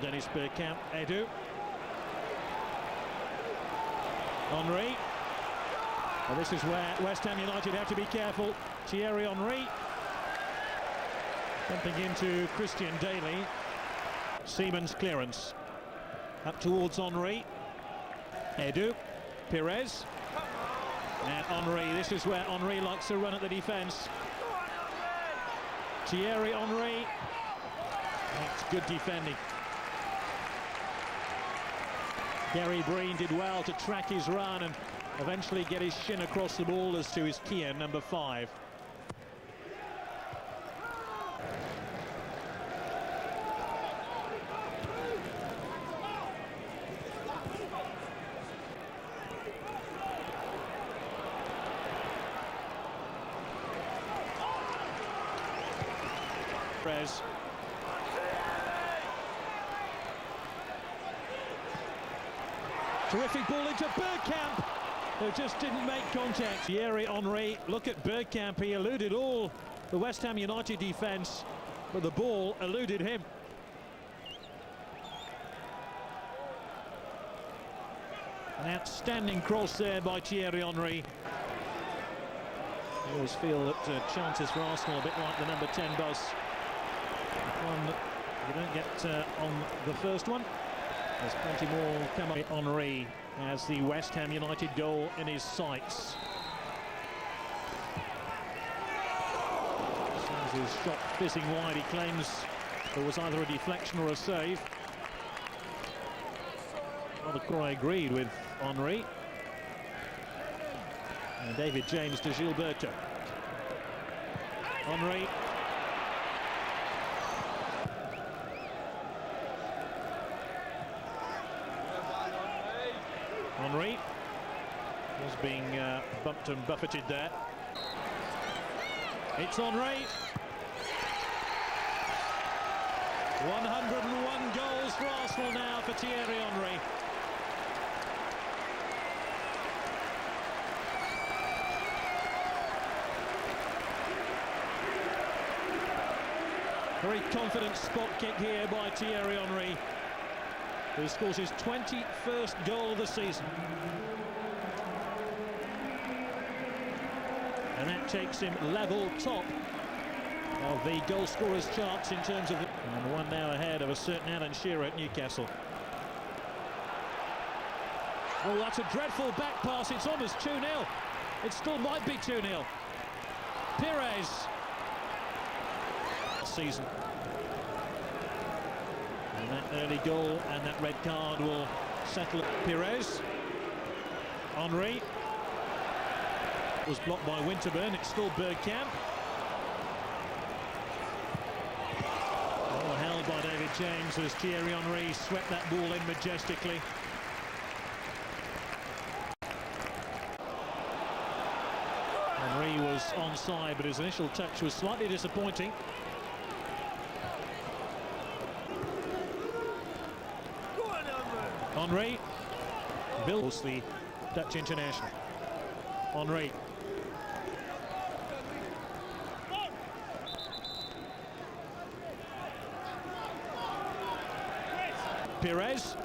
Dennis Bergkamp. Edu. Henry. Well, this is where West Ham United have to be careful. Thierry Henry. Bumping into Christian Daly. Seaman's clearance. Up towards Henry. Edu. Perez. And Henry. This is where Henry likes to run at the defence. Thierry Henry. That's good defending. Gary Breen did well to track his run and eventually get his shin across the ball as to his Kieran, number 5. Perez. Terrific ball into Bergkamp, who just didn't make contact. Thierry Henry, look at Bergkamp, he eluded all the West Ham United defence, but the ball eluded him. An outstanding cross there by Thierry Henry. I always feel that chances for Arsenal, a bit like the number 10 does. You don't get on the first one. There's plenty more come up. Henry has the West Ham United goal in his sights. Sees his shot fizzing wide. He claims there was either a deflection or a save. Well, I agreed with Henry. And David James to Gilberto. Henry. Henry was being bumped and buffeted there. It's Henry. 101 goals for Arsenal now for Thierry Henry. Very confident spot kick here by Thierry Henry, who scores his 21st goal of the season. And that takes him level top of the goal scorers charts in terms of... And one now ahead of a certain Alan Shearer at Newcastle. Oh, that's a dreadful back pass. It's almost 2-0. It still might be 2-0. Perez. Season. And that early goal and that red card will settle. Perez. Henry. Was blocked by Winterburn. It's still Bergkamp. Well held by David James as Thierry Henry swept that ball in majestically. Henry was onside, but his initial touch was slightly disappointing. Henry, Bills, the Dutch international. Henry. Perez.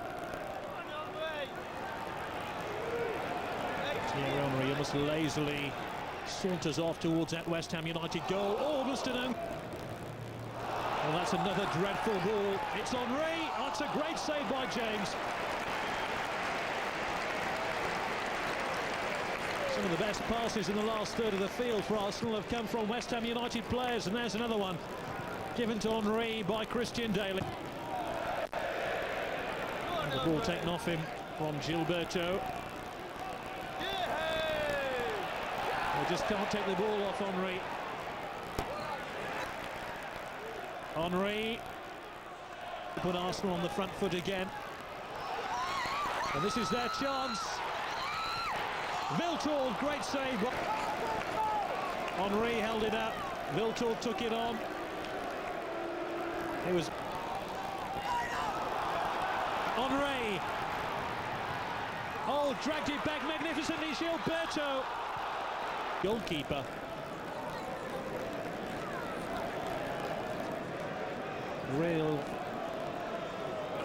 Thierry Henry almost lazily saunters off towards that West Ham United goal. Almost an own. Well, that's another dreadful ball. It's Henry. That's a great save by James. Some of the best passes in the last third of the field for Arsenal have come from West Ham United players, and there's another one given to Henry by Christian Daly. And the ball taken off him from Gilberto. They just can't take the ball off Henry. Henry put Arsenal on the front foot again. And this is their chance. Viltord, great save. Henry held it up. Viltord took it on. It was Henry. Oh, dragged it back magnificently. Gilberto. Goalkeeper. Real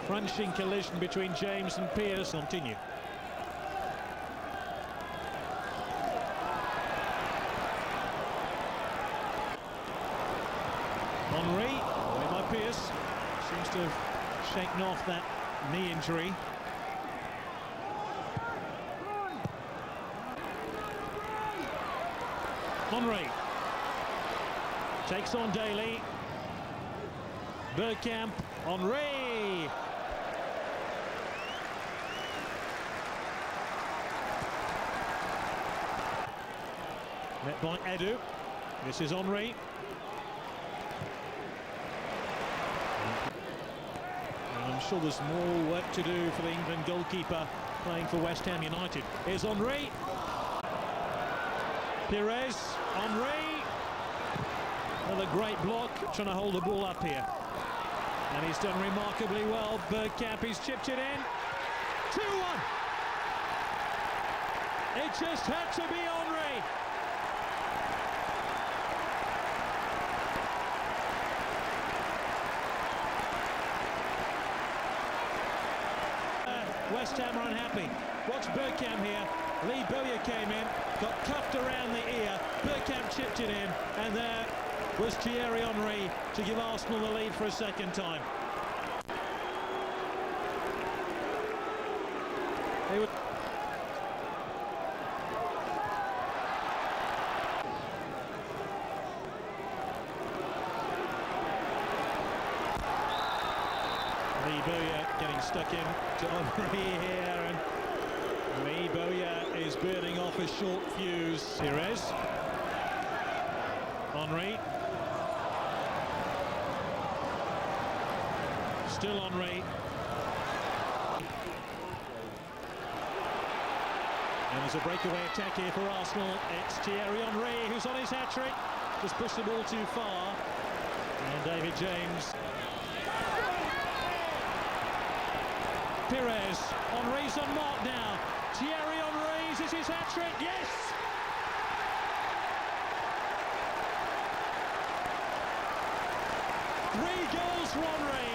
crunching collision between James and Pearce. Continue. Henry, away by Pearce. Seems to have shaken off that knee injury. Henry takes on Daly. Bergkamp, Henry. Met by Edu. This is Henry. And I'm sure there's more work to do for the England goalkeeper playing for West Ham United. Here's Henry. Perez, Henry. Another great block, trying to hold the ball up here. And he's done remarkably well. Bergkamp, he's chipped it in. 2-1. It just had to be Henry. West Ham are unhappy. Watch Bergkamp here. Lee Bowyer came in, got cuffed around the ear. Bergkamp chipped it in, and there was Thierry Henry to give Arsenal the lead for a second time. Lee Bowyer getting stuck in to Henry here, and Lee Bowyer is burning off a short fuse. Perez, Henry, still Henry, and there's a breakaway attack here for Arsenal. It's Thierry Henry who's on his hat-trick, just pushed the ball too far, and David James. Perez, Henry's on mark now. Thierry Henry's is his hat-trick, yes! Three goals for Henry.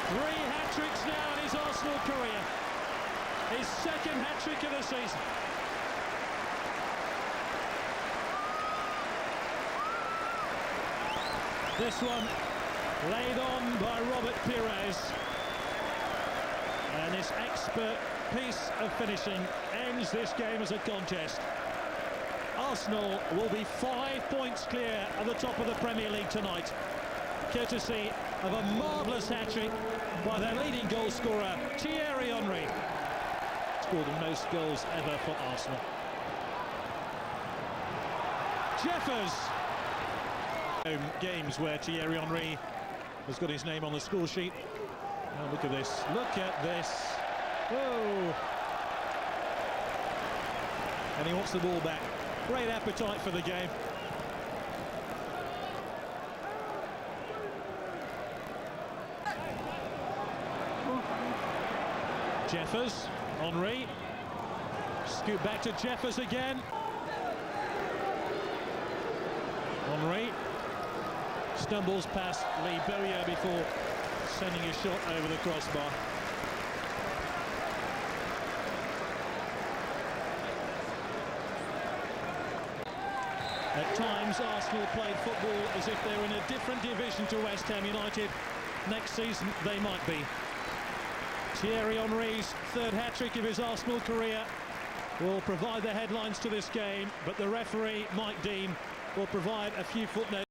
3 hat-tricks now in his Arsenal career. His second hat-trick of the season. This one laid on by Robert Perez. And this expert piece of finishing ends this game as a contest. Arsenal will be 5 points clear at the top of the Premier League tonight, courtesy of a marvellous hat-trick by their leading goal scorer, Thierry Henry. Scored the most goals ever for Arsenal. Jeffers. Games where Thierry Henry has got his name on the score sheet. Oh, look at this. Look at this. Whoa. And he wants the ball back. Great appetite for the game. Jeffers, Henry. Scoot back to Jeffers again. Henry stumbles past Lee Bowyer before sending a shot over the crossbar. At times, Arsenal played football as if they were in a different division to West Ham United. Next season, they might be. Thierry Henry's third hat-trick of his Arsenal career will provide the headlines to this game, but the referee, Mike Dean, will provide a few footnotes.